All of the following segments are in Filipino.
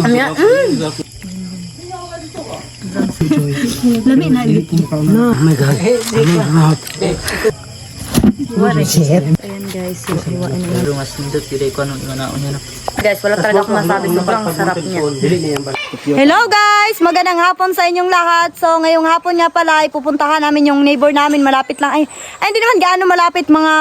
Amya. Lami na. No. Oh my God. Ayan guys, iwain na. Mas nindot yun ko anong inganaon niya. Guys, wala talaga akong masabi. Sobrang sarap niya. Hello guys! Magandang hapon sa inyong lahat. So ngayong hapon nga pala ay pupuntahan namin yung neighbor namin. Malapit lang. Ay hindi naman gaano malapit. Mga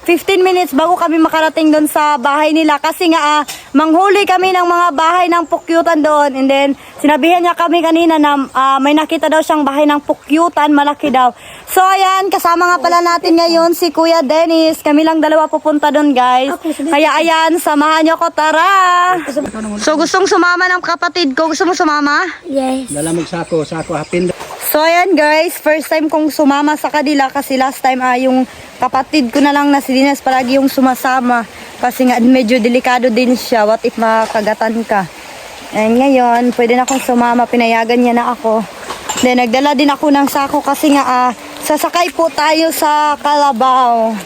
15 minutes bago kami makarating doon sa bahay nila. Kasi nga manghuli kami ng mga bahay ng pukyutan doon. And then sinabihan niya kami kanina na may nakita daw siyang bahay ng pukyutan. Malaki daw. So ayan, kasama nga pala natin ngayon si Kuya Dennis. Kami lang dalawa pupunta doon guys. Kaya ayan, samahan niyo ko. Tara! So gustong sumama ng kapatid ko. Gusto mo sumama? Yes. Dalamog sako hapin. So ayan guys, first time kong sumama sa kanila kasi last time yung kapatid ko na lang na si Dinas palagi yung sumasama. Kasi nga medyo delikado din siya. What if makagatan ka? And ngayon, pwede na akong sumama. Pinayagan niya na ako. Then nagdala din ako ng sako kasi nga sasakay po tayo sa Kalabaw.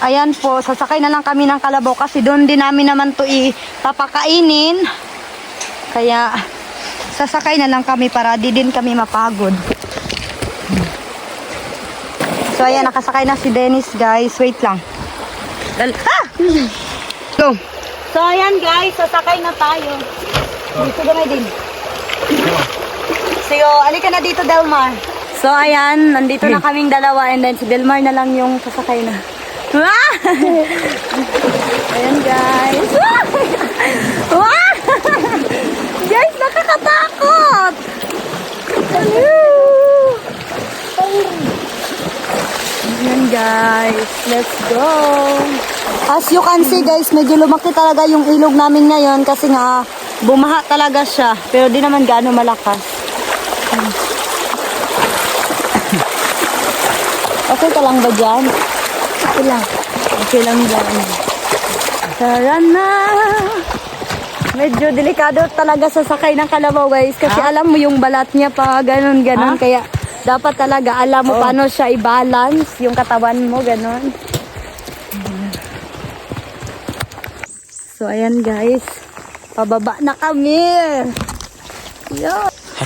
Ayan po, sasakay na lang kami ng Kalabaw kasi doon din namin naman to ipapakainin. Kaya sasakay na lang kami para di din kami mapagod. So ayan, nakasakay na si Dennis guys. Wait lang. Go! So ayan guys, sasakay na tayo. Dito gamay din. So alika na dito Delmar. So ayan, nandito na kaming dalawa and then si Delmar na lang yung sasakay na. Ayan guys. Guys, nakakatakot. Ayan guys, let's go. As you can see guys, medyo lumaki talaga yung ilog namin ngayon kasi nga bumaha talaga siya. Pero di naman gaano malakas. Okay ka lang ba dyan? Okay lang. Okay lang dyan. Tara na! Medyo delikado talaga sa sakay ng Kalabaw guys. Kasi alam mo yung balat niya pa ganon-ganon. Kaya dapat talaga alam mo paano siya i-balance yung katawan mo ganon. So ayan guys. Pababa na kami. Yo.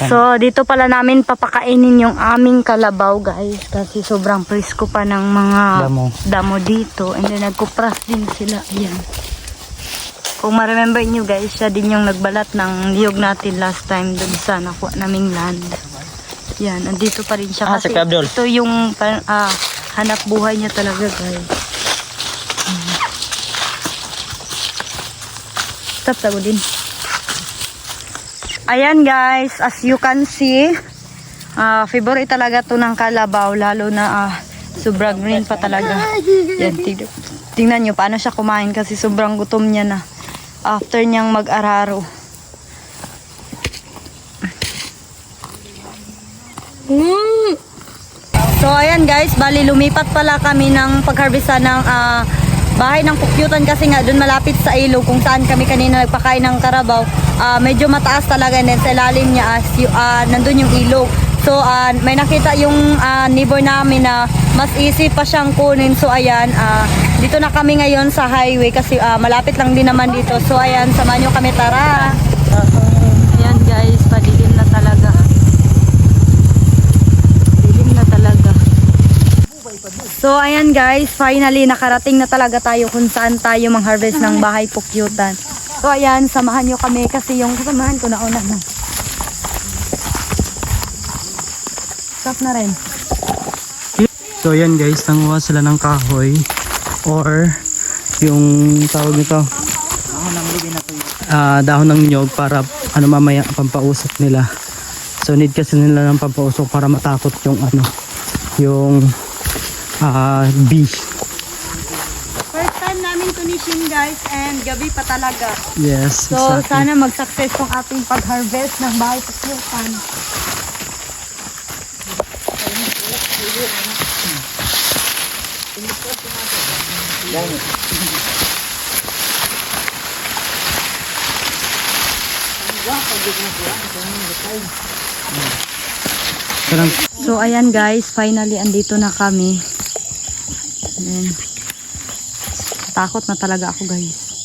So, dito pala namin papakainin yung aming kalabaw, guys. Kasi sobrang presko pa ng mga damo dito. And then, nagkupras din sila. Ayan. Kung ma-remember nyo, guys, siya din yung nagbalat ng niyog natin last time dun sa nakuha naming land. Yan, andito pa rin siya. Kasi ito yung hanap buhay niya talaga, guys. Stop, tago din. Ayan guys, as you can see, favorite talaga to ng kalabaw, lalo na sobrang green pa talaga. Yan, tingnan nyo paano siya kumain kasi sobrang gutom niya na after niyang mag-araro. So ayan guys, bali lumipat pala kami ng pag-harvesta ng bahay ng pukyutan kasi nga doon malapit sa ilog kung saan kami kanina nagpakain ng karabaw. Medyo mataas talaga and then sa ilalim niya nandun yung ilog. So may nakita yung neighbor namin na mas easy pa siyang kunin. So ayan, dito na kami ngayon sa highway kasi malapit lang din naman dito. So ayan, samahan nyo kami, tara. Ayan guys, padilim na talaga. Dilim na talaga. So ayan guys, finally nakarating na talaga tayo kung saan tayo mang-harvest ng bahay pukyutan. So ayan, samahan nyo kami kasi yung kasamahan ko nauna na. Stop na rin. So ayan guys, nanguha sila ng kahoy or yung tawag nito dahon ng nyog para mamaya pampausok nila. So need kasi nila ng pampausok para matakot yung yung bee. First time namin tunishing guys and gabi pa talaga. Yes, so exactly. Sana mag-success tong ating pag-harvest ng bahay pukyutan. So ayan guys, finally andito na kami. Ayan. Takot na talaga ako guys.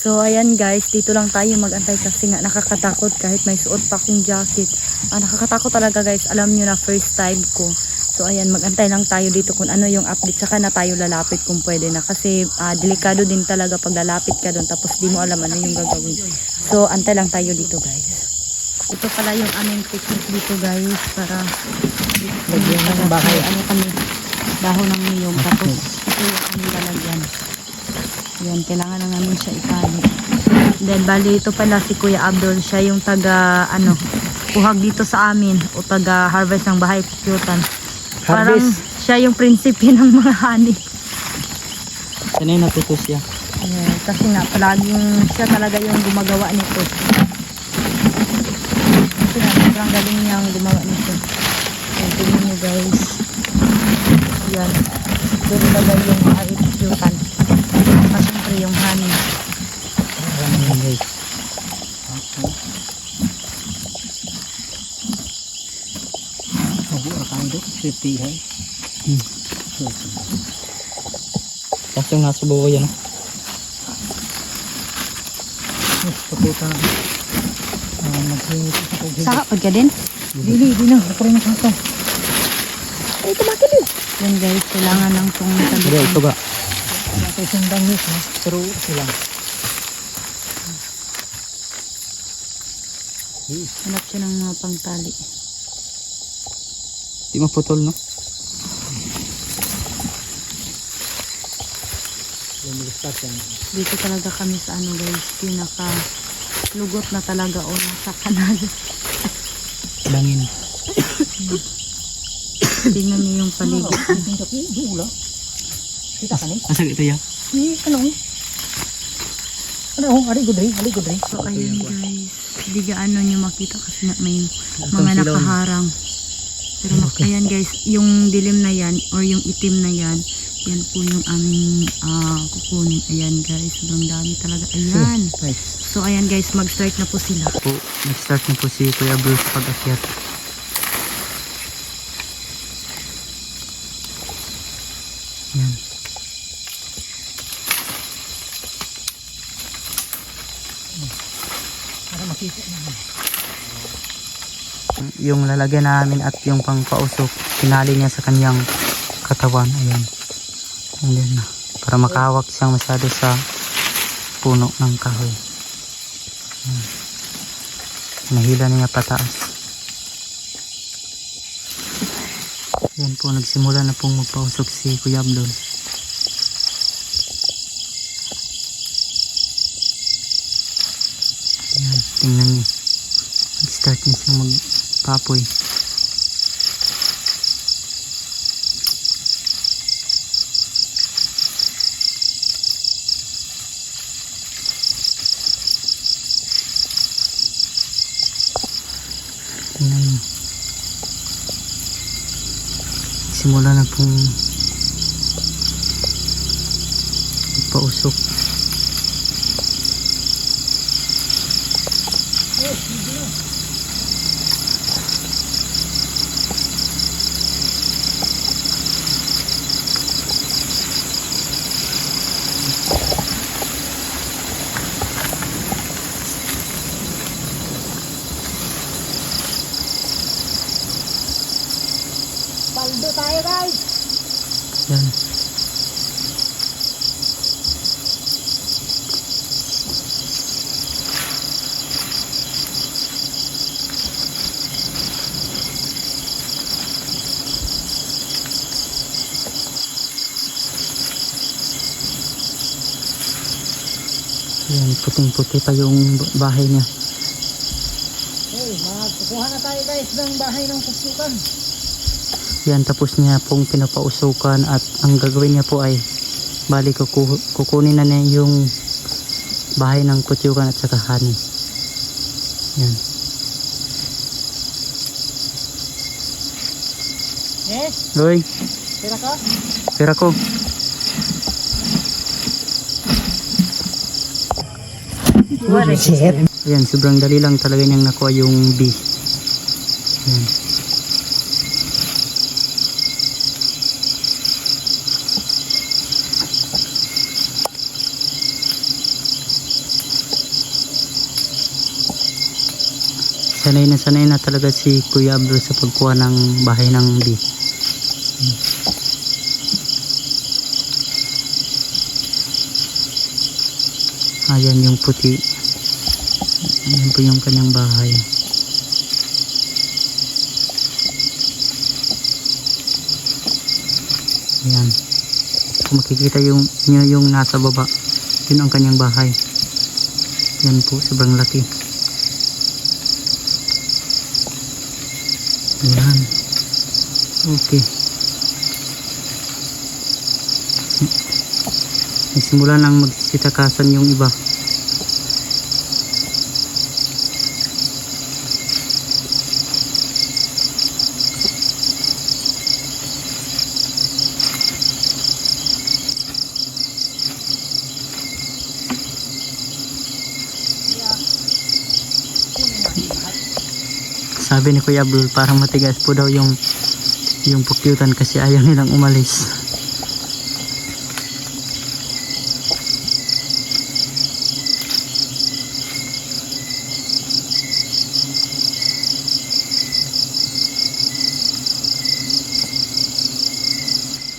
So ayan guys, dito lang tayo magantay kasi nga nakakatakot kahit may suot pa akong jacket. Nakakatakot talaga guys, alam nyo na first time ko. So ayan, magantay lang tayo dito kung ano yung update, saka na tayo lalapit kung pwede na. Kasi delikado din talaga pag lalapit ka doon tapos di mo alam ano yung gagawin. So antay lang tayo dito guys. Ito pala yung aming technique dito guys, para Lagyan ng bahay. ano kami, dahon ng niyog, tapos ito yung aming lalagyan. Yan, kailangan na namin siya itali. Then bali ito pala si Kuya Abdul, siya yung taga kuhag dito sa amin o taga harvest ng bahay pukyutan. Parang siya yung prinsipe ng mga honey. Sanay natuto siya. Ayan, kasi nga palaging siya talaga yung gumagawa nito. Kasi nga sobrang galing niyang gumawa nito. Ayan, tingnan nyo guys. Yan. Doon talaga yung bahay pukyutan. Siyempre yung honey. Kaso nga sa buo yan. Saka pag ka din? Dili na. Ako rin ako. Ay, tumakil yun. Yan guys, kailangan lang itong Pero ito ba? Pero sila. hanap siya ng mga pangtali. Di maputol, no? Dito talaga kami sa ano guys, pinaka lugot na talaga o nasa kanal. Langin. Tingnan niyo yung paligid. Kita ka ni? Asa ito yan? Ano? Ano? Hari gudri. So ayun guys, hindi gaano nyo makita kasi nga may mga nakaharang. Pero ayan guys, yung dilim na yan or yung itim na yan, yan po yung aming kukunin. Ayan guys, sobrang dami talaga. Ayan. Nice. So ayan guys, mag-start na po sila. Nag-start na po si Kuya Bruce pag-akyat. Yan. Para makita naman. Yung lalagyan namin at yung pangpausok, pinali niya sa kanyang katawan. Ayan. Ayan na. Para makahawak siyang masyado sa puno ng kahoy. Ayan. Nahila niya pataas. Ayan po, nagsimula na pong magpausok si Kuya Abdul. Ayan, tingnan niyo. Nag-start niya siyang magpapoy. Tingnan niyo. Simula na pong magpausok. Paldo tayo guys. Yan. Yan, puting-puti pa yung bahay niya. Hey, kukuha na tayo guys ng bahay ng pukyukan. Yan, tapos niya pong pinapausukan at ang gagawin niya po ay bali kukunin na niya yung bahay ng kutyukan at saka honey. Yan. Yes, Loy, tira ka. pera ko. Shit. Yan, sobrang dali lang talaga niyang nakuha yung bee. Yan. sanay na talaga si Kuya Abdul sa pagkuha ng bahay ng bee. Ayan yung puti. Ayan po yung kanyang bahay. Ayan. Kung makikita yung nasa baba, yun ang kanyang bahay. Yan po, sobrang laki. Ayan. Okay. Nagsimula nang magsitakasan yung iba. Sabi ni Kuya Abdul, parang matigas po daw yung pukyutan kasi ayaw nilang umalis.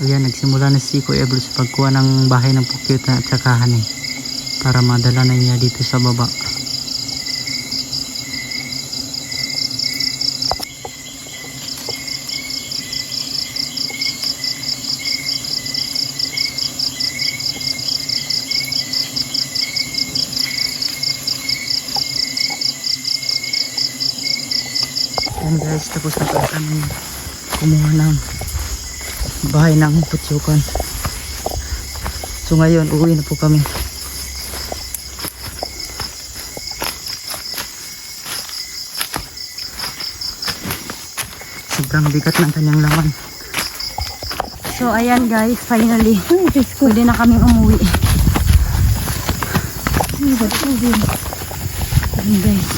Ayan, nagsimula na si Kuya Abdul sa pagkuha ng bahay ng pukyutan at tsakahan para madala na niya dito sa baba. Ayan guys, tapos na pala kami kumuha ng bahay ng putyukan. So ngayon, uuwi na po kami. Sobrang bigat ng kanyang laman. So ayan guys, finally pwede na kaming umuwi. Ayan guys,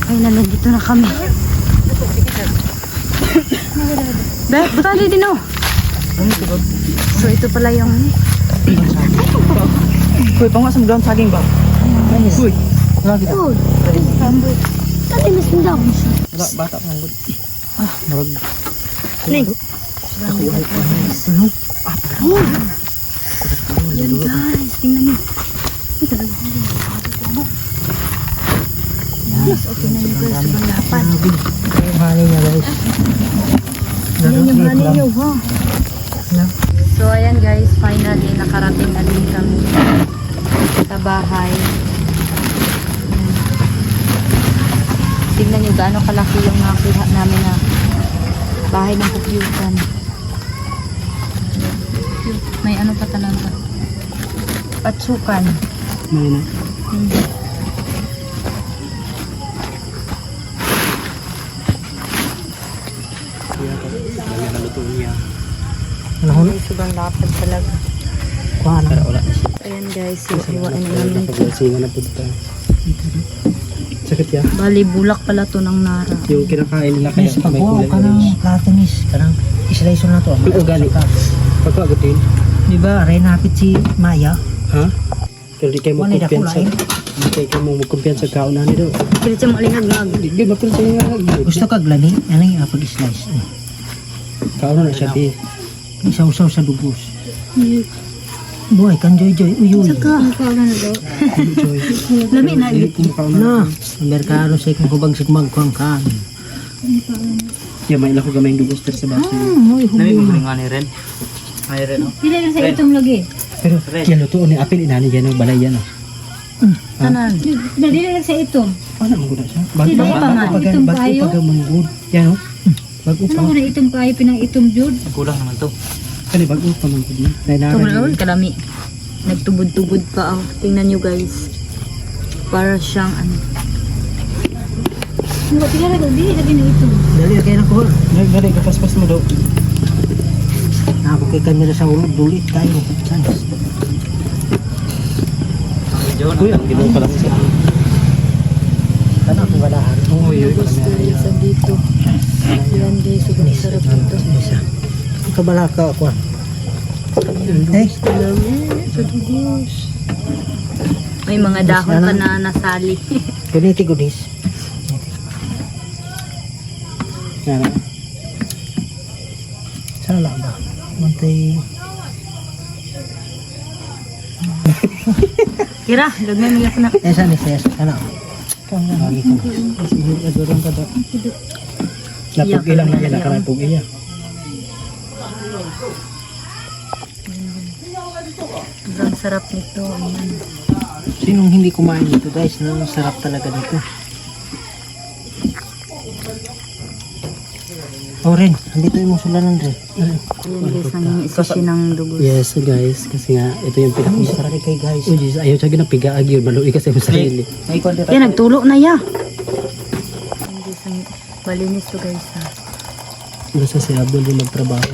finally dito na kami. Dahil butali din oh. So ito pala yung Uy, pangasam doon saging ba? Uy, lagi na. Tati mas nila ako siya. Bata pang good. Marag. Ning. Yan guys, tingnan niyo. Yes, okay na niyo guys, sobrang lapat. Yung honey niya guys. Yan yung honey niyo, ha? So ayan guys, finally nakarating na din kami sa bahay. Tingnan nyo gaano kalaki yung nakuha namin na bahay ng pukyutan. May ano pa talaga. Patsukan. May na. Ay, sobrang lapad talaga. Kuha na. Wala na siya. Ayan guys, iwain na namin ito. Singa na po dito. Sakit ya. Bali, bulak pala to ng nara. Yung kinakain nila kaya Miss, pagkuha ka ng platanis, kanang isla-isla na to. Yung ugali. Pagkagutin. Di ba, rin napit si Maya? Ha? Pero di kayo Wala na magkumpiyansa. kulay. Di kayo magkumpiyansa sa kaunan nito. Pilit siya malinghag-ngag. Di mapilsa nga. Gusto kag lani, ano yung pag-slice? Kaunan na siya di. Isaw-saw sa dubos. Boy, kan joy-joy, uyuy. Saka, na daw. Lami na. Na, merkado sa ikong hubagsik magkuang kaan. Yeah, may ilako gamay yung dugos pero sa baso. Nga ni Ren. Ay Ren. Pili na sa itong lagi. Pero yan luto ni apil inani yan ng balay yan. Tanan. Dili lang sa itong. Paano maguna siya? Sino pa man? Itong kayo? Bago manggod. Yan o. Bago pa. Ano na itong kayo pinang itong jud? Kulang naman to. Kani bago pa manggod niya. Sobrang kalami. Nagtubod-tubod pa oh. Tingnan nyo guys. Para siyang ano. Ano ba tila na dili lagi na ito. Dali, kaya na ko. Nagdali kapaspas mo daw. Nabukikan nila sa ulog, dulit tayo. Chance. Uy, ang ginawa pa lang siya. Ano kung walaan? Uy, Sa dito. Yan guys, sobrang sarap ito. Kabalaka ako. Eh, Kalami. Sa dugos. May mga dahon pa na nasali. Ganiti gudis. Yan. Sana lang ba? Mantay. Kira, lagmay mo na. Esa ni ses. Ano? Lagi ko. Sige, adorong ka daw. Napug ilang na yan. Nakarapog iya. Ang sarap nito. Ayan. Sinong hindi kumain dito guys? No, sarap talaga dito. Oh Ren, andito yung musulanan Ren. Ayan guys, ang isushi ng dugo. Yes guys, kasi nga ito yung Ang sarap kay guys. Oh jeez, ayaw siya ginapigaag yun. Maluwi kasi yung sarili. Ay, kwan dito. Yan, nagtulo na ya. Ayan guys, ang malinis to guys ha. Basta si Abdul yung magtrabaho.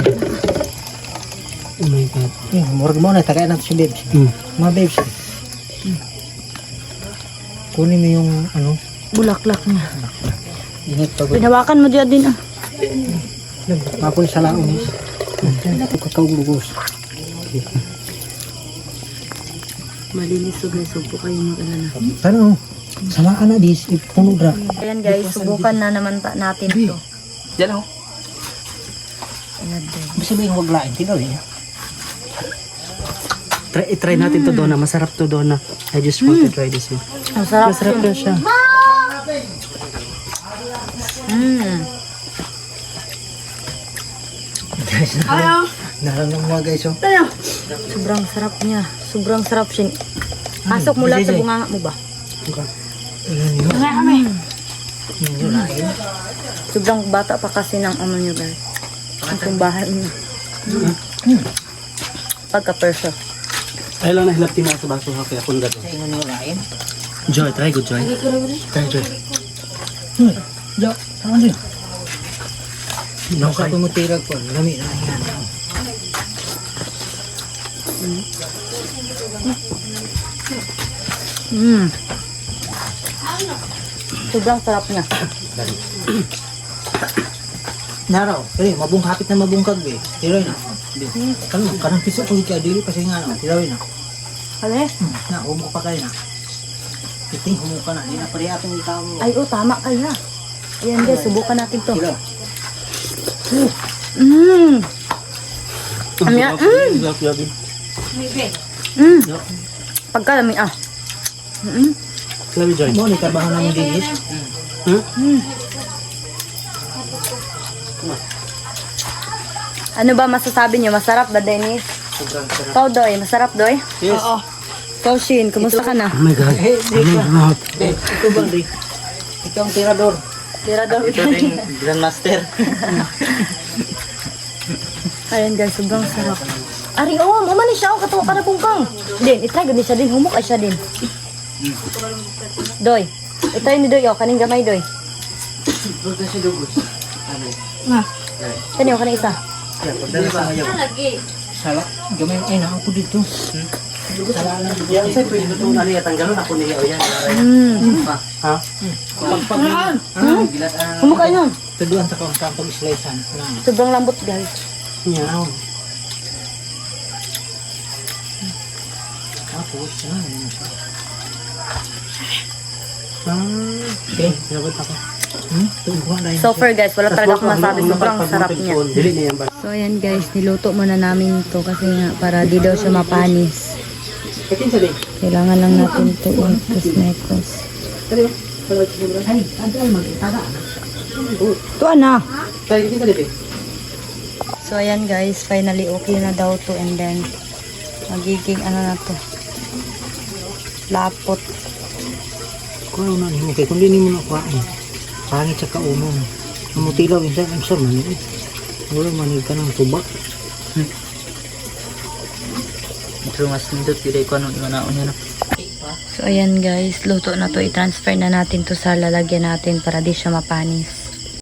Oh my God. Murag mo na, tagay natin si babes. Mga babes. Kunin mo yung ano. Bulaklak niya. Init pa ba? Pinawakan mo dyan din ah. Mapul sa laon. Kakawag-lugos. Malinis to guys, huwag po kayo mag-alala. Ano? Sama ka na dis, ipunog ra. Ayan guys, subukan na naman natin to. Diyan ako. Ayan guys. Bisa ba yung huwag lain? Tinaw eh. Try natin to Donna. Masarap to Donna. I just want to try this one. Ang sarap. Masarap na siya. Guys, nararamdaman mo guys oh. Sobrang sarap niya. Sobrang sarap siya. Pasok mula sa bunganga mo ba? Sobrang bata pa kasi ng ano niyo guys. Ang kumbahan niya. Pagka-perso. Ay lang nahilap tina sa baso ha kaya kung gato. Joy, try good Joy. Try Joy. Jo, sama din. No, Sa pumutirag po, lami na yan. Sobrang sarap niya. Naraw, mabungkapit na mabungkag be. Tiroy na. Kanang piso ko kaya dili kasi nga no, tiroy na. Hali? Na humok pa kayo na. Iting humok ka na, di na pare atong ikaw mo. Ay, oh, tama kaya. Ayan guys, subukan natin to. Tiro. Amya, pagkalami ah. Love you Joy. Mo ni trabaho namin dinis. Ano ba masasabi niyo? Masarap ba, Dennis? Sobrang sarap. Ikaw, Doy. Masarap, Doy? Yes. Oo. Ikaw, Shin. Kumusta ka na? Oh my God. Eh, di ka. Ito ba, Rick? Ikaw ang tirador. Tirador. Grandmaster. Ayan guys, sobrang sarap. Ari, oh, mama ni siya. Oh, katawa ka na bungkang. Din, itry gud ni siya din. Humok ay siya din. Doy. Itry ni Doy, oh. Kaning gamay, Doy. Huwag na siya dugos. Kani, oh, kaning isa. Pagdala sa ngayon. Salak. Gamay. Ay, ako dito. Yan sa'yo pwede ito ano yatang gano'n ako niya o yan. Ha? Pagpagaan. Humok ay nun. Tuduan sa kong pag-slicean. Sobrang lambot, guys. Yan. Tapos, Okay, nabot ako. So far, guys, wala talaga akong masabi. Sobrang sarap niya. Dili na yan ba? So, ayan guys, niluto muna namin ito kasi nga para di daw siya mapanis. Katin sa din. Kailangan lang natin ito i-mekos. Ay, ay, mag-itaga. Ito na. Katin sa din. So, ayan guys, finally okay na daw to and then magiging ano na to. Lapot. Kung ano na, okay, kung di mo nakuhaan. Pangit sa kaumong. Namutilaw, minsan, ang sir, manig. Wala, manig ka ng tubak. Ito mas nindot, hindi ko anong imanaon yan. So, ayan guys, luto na to. I-transfer na natin to sa lalagyan natin para di siya mapanis.